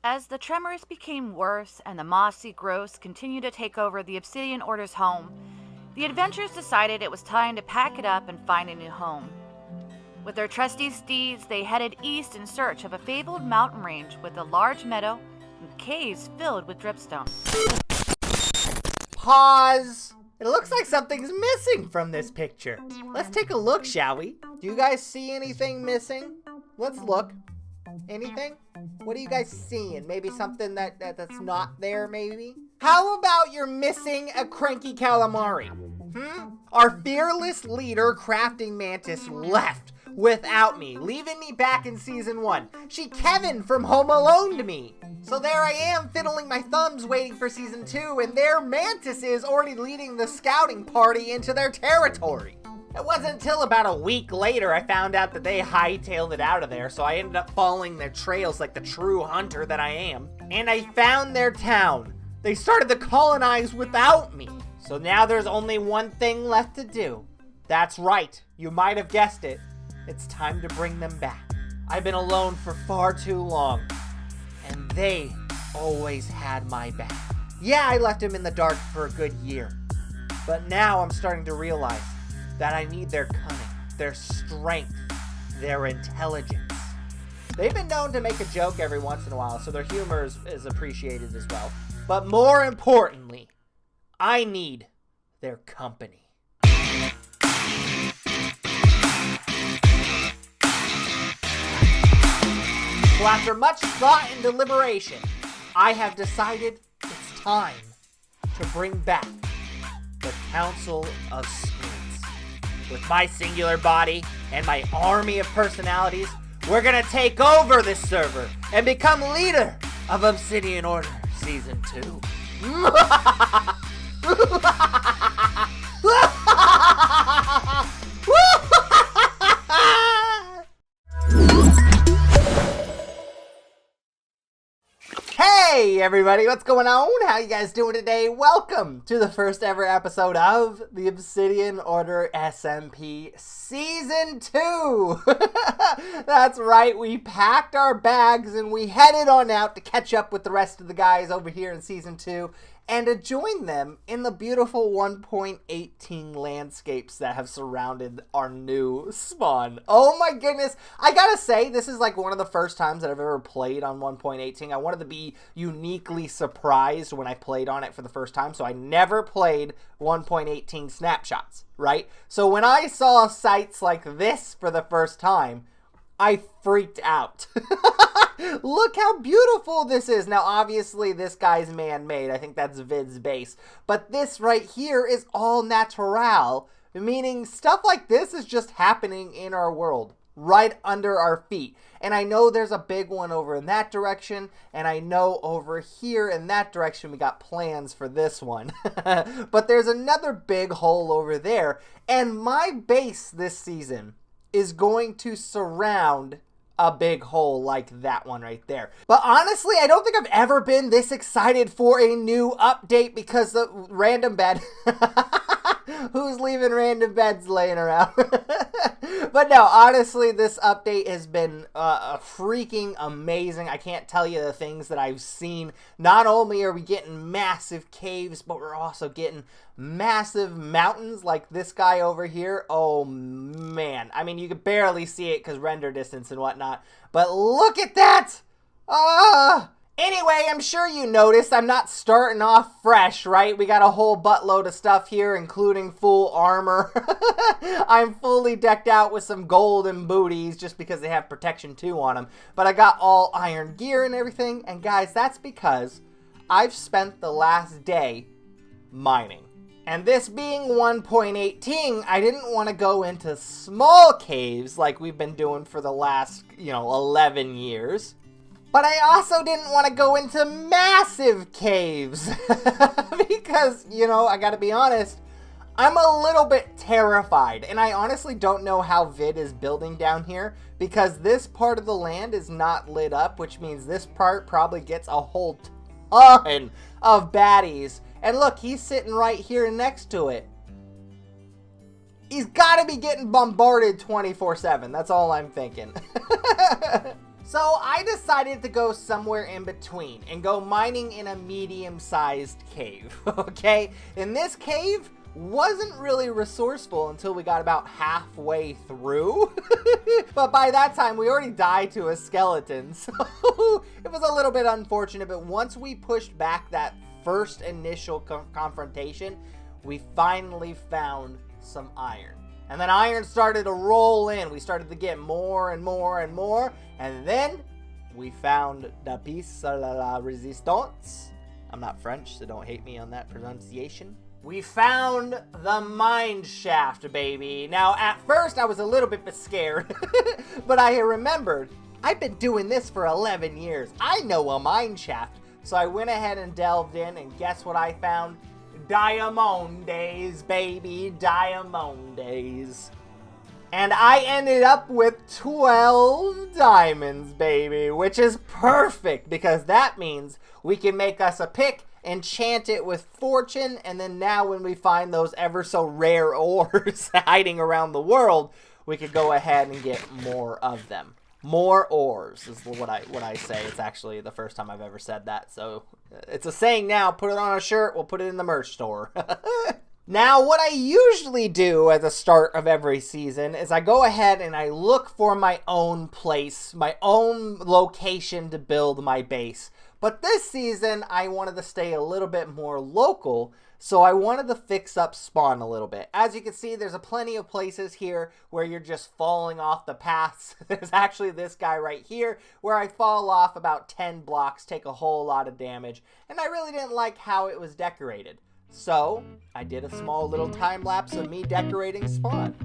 As the tremors became worse and the mossy growths continued to take over the Obsidian Order's home, the adventurers decided it was time to pack it up and find a new home. With their trusty steeds, they headed east in search of a fabled mountain range with a large meadow and caves filled with dripstone. Pause! It looks like something's missing from this picture. Let's take a look, shall we? Do you guys see anything missing? Let's look. Anything? What are you guys seeing? Maybe something that's not there, maybe? How about you're missing a Cranky Calamari? Our fearless leader, Crafting Mantis, left without me, leaving me back in Season 1. She Kevin from Home Alone me. So there I am, fiddling my thumbs waiting for Season 2, and there Mantis is already leading the scouting party into their territory. It wasn't until about a week later I found out that they hightailed it out of there, so I ended up following their trails like the true hunter that I am. And I found their town. They started to colonize without me. So now there's only one thing left to do. That's right, you might have guessed it. It's time to bring them back. I've been alone for far too long, and they always had my back. Yeah, I left them in the dark for a good year, but now I'm starting to realize that I need their cunning, their strength, their intelligence. They've been known to make a joke every once in a while, so their humor is appreciated as well. But more importantly, I need their company. So after much thought and deliberation, I have decided it's time to bring back the Council of Screens. With my singular body and my army of personalities, we're gonna take over this server and become leader of Obsidian Order Season 2. Hey everybody, what's going on? How you guys doing today? Welcome to the first ever episode of the Obsidian Order SMP Season 2. That's right, we packed our bags and we headed on out to catch up with the rest of the guys over here in Season 2 and to join them in the beautiful 1.18 landscapes that have surrounded our new spawn. Oh my goodness, I gotta say, this is like one of the first times that I've ever played on 1.18. I wanted to be uniquely surprised when I played on it for the first time, so I never played 1.18 snapshots, right? So when I saw sites like this for the first time, I freaked out. Look how beautiful this is. Now, obviously, this guy's man-made. I think that's Vid's base. But this right here is all natural, meaning stuff like this is just happening in our world, right under our feet. And I know there's a big one over in that direction, and I know over here in that direction we got plans for this one. But there's another big hole over there, and my base this season is going to surround a big hole like that one right there. But honestly, I don't think I've ever been this excited for a new update because the random bed. Who's leaving random beds laying around? But no, honestly, this update has been freaking amazing. I can't tell you the things that I've seen. Not only are we getting massive caves, but we're also getting massive mountains like this guy over here. Oh man, I mean, you could barely see it because render distance and whatnot, but look at that. Anyway, I'm sure you noticed I'm not starting off fresh, right? We got a whole buttload of stuff here, including full armor. I'm fully decked out with some golden booties just because they have protection 2 on them. But I got all iron gear and everything. And guys, that's because I've spent the last day mining. And this being 1.18, I didn't want to go into small caves like we've been doing for the last, 11 years. But I also didn't want to go into massive caves because, I gotta be honest, I'm a little bit terrified. And I honestly don't know how Vid is building down here because this part of the land is not lit up, which means this part probably gets a whole ton of baddies. And look, he's sitting right here next to it. He's got to be getting bombarded 24/7. That's all I'm thinking. So I decided to go somewhere in between and go mining in a medium-sized cave, okay? In this cave, wasn't really resourceful until we got about halfway through. But by that time, we already died to a skeleton, so it was a little bit unfortunate. But once we pushed back that first initial confrontation, we finally found some iron. And then iron started to roll in. We started to get more and more and more. And then we found la pièce à la résistance. I'm not French, so don't hate me on that pronunciation. We found the mine shaft, baby. Now, at first, I was a little bit scared. But I remembered, I've been doing this for 11 years. I know a mine shaft. So I went ahead and delved in, and guess what I found? Diamondes, baby, diamondes. And I ended up with 12 diamonds, baby, which is perfect because that means we can make us a pick, enchant it with fortune, and then now when we find those ever so rare ores hiding around the world, we could go ahead and get more of them. More ores is what I say. It's actually the first time I've ever said that. So it's a saying now. Put it on a shirt. We'll put it in the merch store. Now, what I usually do at the start of every season is I go ahead and I look for my own place, my own location to build my base. But this season, I wanted to stay a little bit more local, so I wanted to fix up spawn a little bit. As you can see, there's plenty of places here where you're just falling off the paths. There's actually this guy right here where I fall off about 10 blocks, take a whole lot of damage, and I really didn't like how it was decorated. So, I did a small little time lapse of me decorating spawn.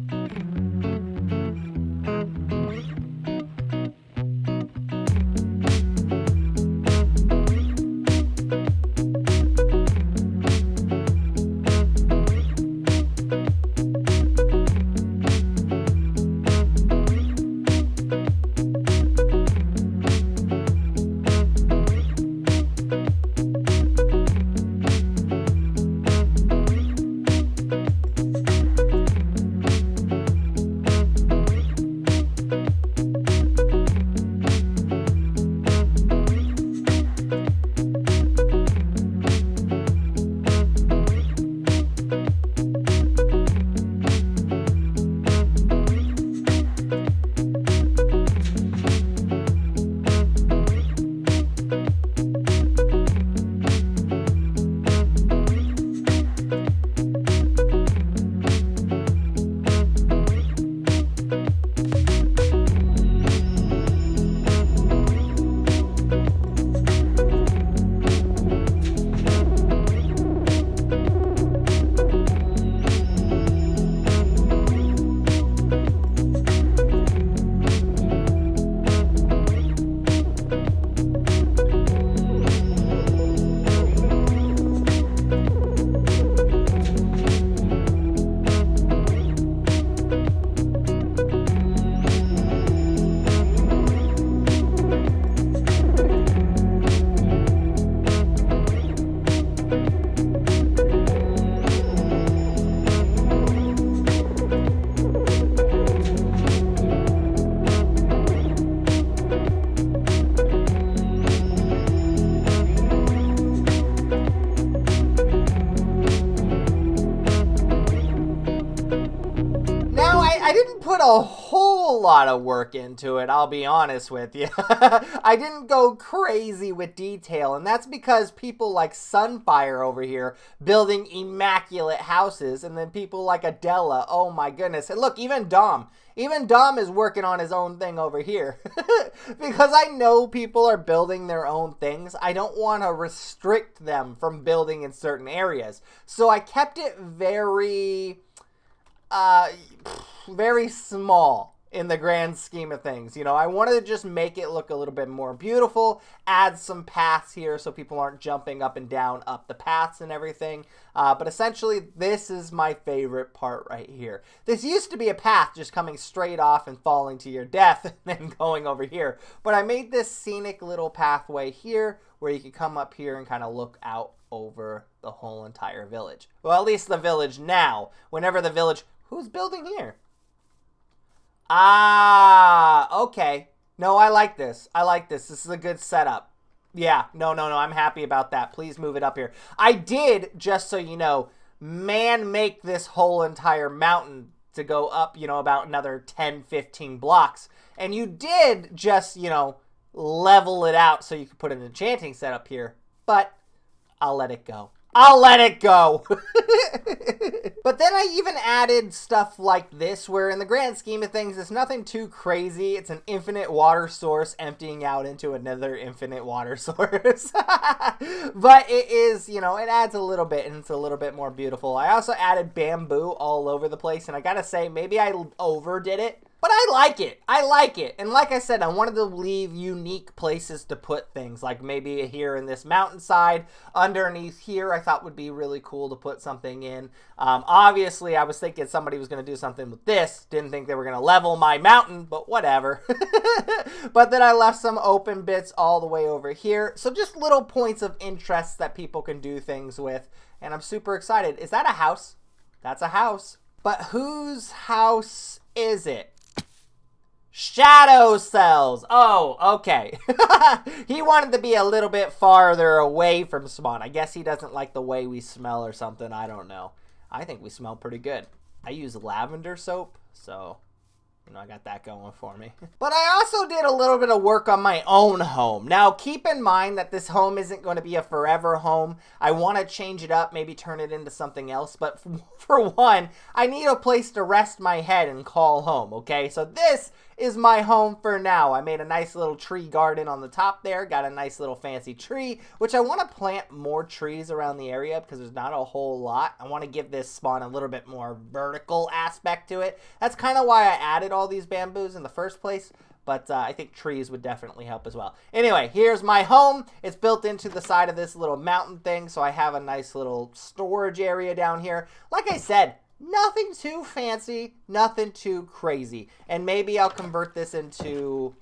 Put a whole lot of work into it, I'll be honest with you. I didn't go crazy with detail, and that's because people like Sunfire over here building immaculate houses, and then people like Adela, oh my goodness. And look, even Dom is working on his own thing over here. Because I know people are building their own things, I don't want to restrict them from building in certain areas. So I kept it very small in the grand scheme of things. You know, I wanted to just make it look a little bit more beautiful, add some paths here so people aren't jumping up and down up the paths and everything. But essentially, this is my favorite part right here. This used to be a path just coming straight off and falling to your death and then going over here. But I made this scenic little pathway here where you can come up here and kind of look out over the whole entire village. Well, at least the village now. Whenever the village... Who's building here? Ah, okay. No, I like this. I like this. This is a good setup. Yeah, no, I'm happy about that. Please move it up here. I did, just so you know, make this whole entire mountain to go up, about another 10, 15 blocks. And you did just, level it out so you could put an enchanting setup here. But I'll let it go. I'll let it go. But then I even added stuff like this, where in the grand scheme of things, it's nothing too crazy. It's an infinite water source emptying out into another infinite water source. But it is, it adds a little bit, and it's a little bit more beautiful. I also added bamboo all over the place, and I gotta say, maybe I overdid it. But I like it. I like it. And like I said, I wanted to leave unique places to put things. Like maybe here in this mountainside. Underneath here, I thought would be really cool to put something in. Obviously, I was thinking somebody was going to do something with this. Didn't think they were going to level my mountain, but whatever. But then I left some open bits all the way over here. So just little points of interest that people can do things with. And I'm super excited. Is that a house? That's a house. But whose house is it? Shadow cells. Oh, okay. He wanted to be a little bit farther away from spawn. I guess he doesn't like the way we smell or something. I don't know. I think we smell pretty good. I use lavender soap, so I got that going for me. But I also did a little bit of work on my own home. Now, keep in mind that this home isn't going to be a forever home. I want to change it up, maybe turn it into something else. But for one, I need a place to rest my head and call home, okay? So this is my home for now. I made a nice little tree garden on the top there. Got a nice little fancy tree, which I want to plant more trees around the area because there's not a whole lot. I want to give this spawn a little bit more vertical aspect to it. That's kind of why I added all these bamboos in the first place. But I think trees would definitely help as well. Anyway, here's my home. It's built into the side of this little mountain thing, so I have a nice little storage area down here. Like I said, nothing too fancy, nothing too crazy. And maybe I'll convert this into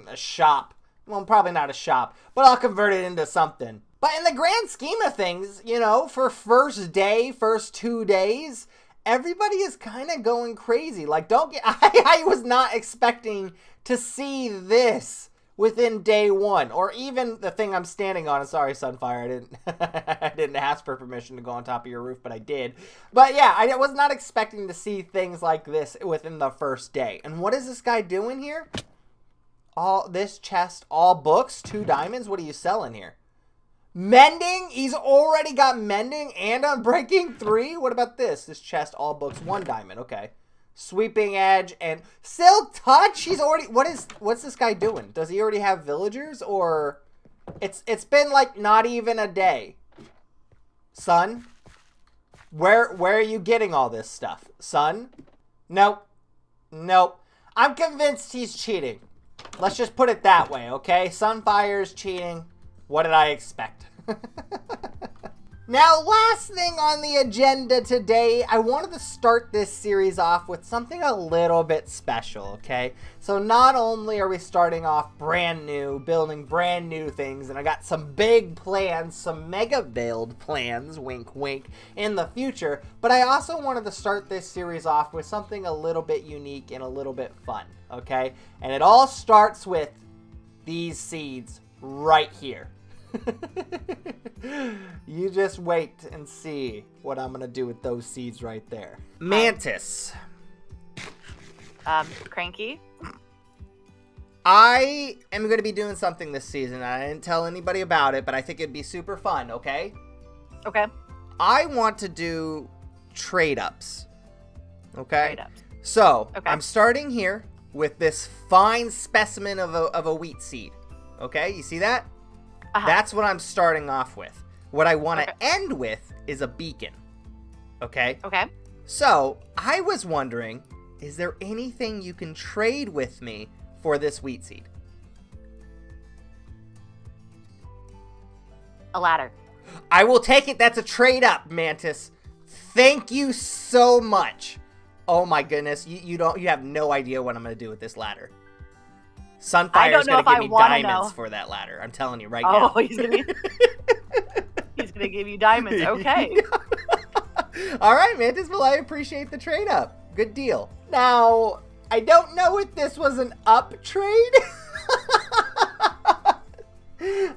a shop. Well, probably not a shop, but I'll convert it into something. But in the grand scheme of things, for first 2 days, everybody is kind of going crazy. Like, I was not expecting to see this within day 1, or even the thing I'm standing on. Sorry, Sunfire, I didn't ask for permission to go on top of your roof, but I did. But yeah, I was not expecting to see things like this within the first day. And what is this guy doing here? This chest, all books, 2 diamonds. What are you selling here? Mending? He's already got mending and unbreaking 3? What about this? This chest, all books, 1 diamond. Okay. Sweeping edge and silk touch. He's already, what's this guy doing? Does he already have villagers, or it's been like not even a day? Son, where are you getting all this stuff? Son? Nope. I'm convinced he's cheating. Let's just put it that way, okay? Sunfire's cheating. What did I expect? Now, last thing on the agenda today, I wanted to start this series off with something a little bit special, okay? So not only are we starting off brand new, building brand new things, and I got some big plans, some mega build plans, wink wink, in the future, but I also wanted to start this series off with something a little bit unique and a little bit fun, okay? And it all starts with these seeds right here. You just wait and see what I'm gonna do with those seeds right there. Mantis. Cranky. I am gonna be doing something this season. I didn't tell anybody about it, but I think it'd be super fun, okay? Okay. I want to do trade-ups. Okay? Trade-ups. So, Okay. I'm starting here with this fine specimen of a wheat seed. Okay, you see that? Uh-huh. That's what I'm starting off with. What I want to Okay. end with is a beacon. Okay? Okay. So, I was wondering, is there anything you can trade with me for this wheat seed? A ladder. I will take it. That's a trade up, Mantis. Thank you so much. Oh my goodness, you have no idea what I'm going to do with this ladder. Sunfire's going to give me diamonds for that ladder. I'm telling you right now. Oh, he's going to give you diamonds. Okay. All right, Mantis. Well, I appreciate the trade up. Good deal. Now, I don't know if this was an up trade.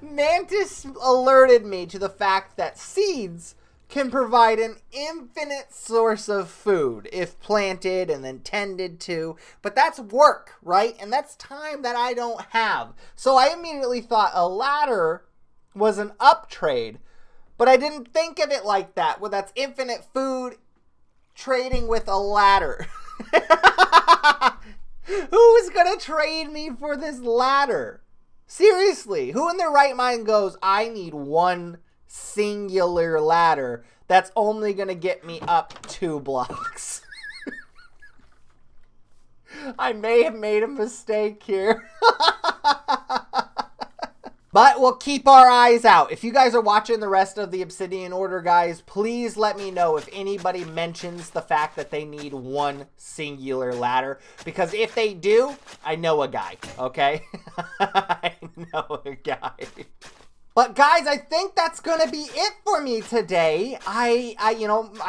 Mantis alerted me to the fact that seeds can provide an infinite source of food if planted and then tended to. But that's work, right? And that's time that I don't have. So I immediately thought a ladder was an up trade. But I didn't think of it like that. Well, that's infinite food trading with a ladder. Who is going to trade me for this ladder? Seriously, who in their right mind goes, I need one singular ladder that's only going to get me up 2 blocks? I may have made a mistake here. But we'll keep our eyes out. If you guys are watching the rest of the Obsidian Order, guys, please let me know if anybody mentions the fact that they need one singular ladder. Because if they do, I know a guy, okay? I know a guy. But guys, I think that's going to be it for me today. I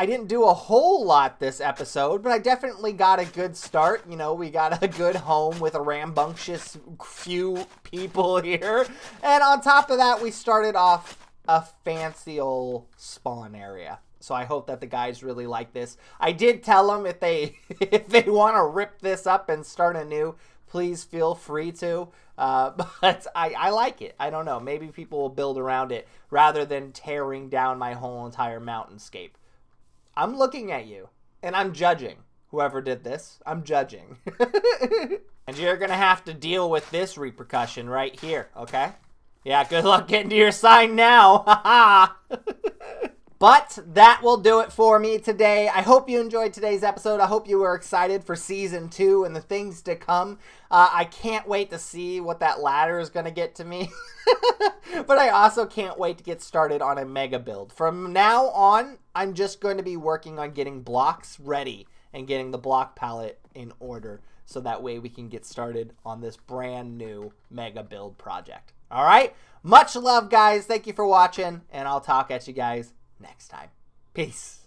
didn't do a whole lot this episode, but I definitely got a good start. You know, we got a good home with a rambunctious few people here. And on top of that, we started off a fancy old spawn area. So I hope that the guys really like this. I did tell them if they want to rip this up and start anew, please feel free to. But I like it. I don't know. Maybe people will build around it rather than tearing down my whole entire mountainscape. I'm looking at you, and I'm judging. Whoever did this, I'm judging. And you're going to have to deal with this repercussion right here, okay? Yeah, good luck getting to your sign now. Ha But that will do it for me today. I hope you enjoyed today's episode. I hope you were excited for Season 2 and the things to come. I can't wait to see what that ladder is going to get to me. But I also can't wait to get started on a mega build. From now on, I'm just going to be working on getting blocks ready and getting the block palette in order. So that way we can get started on this brand new mega build project. All right? Much love, guys. Thank you for watching, and I'll talk at you guys next time. Peace.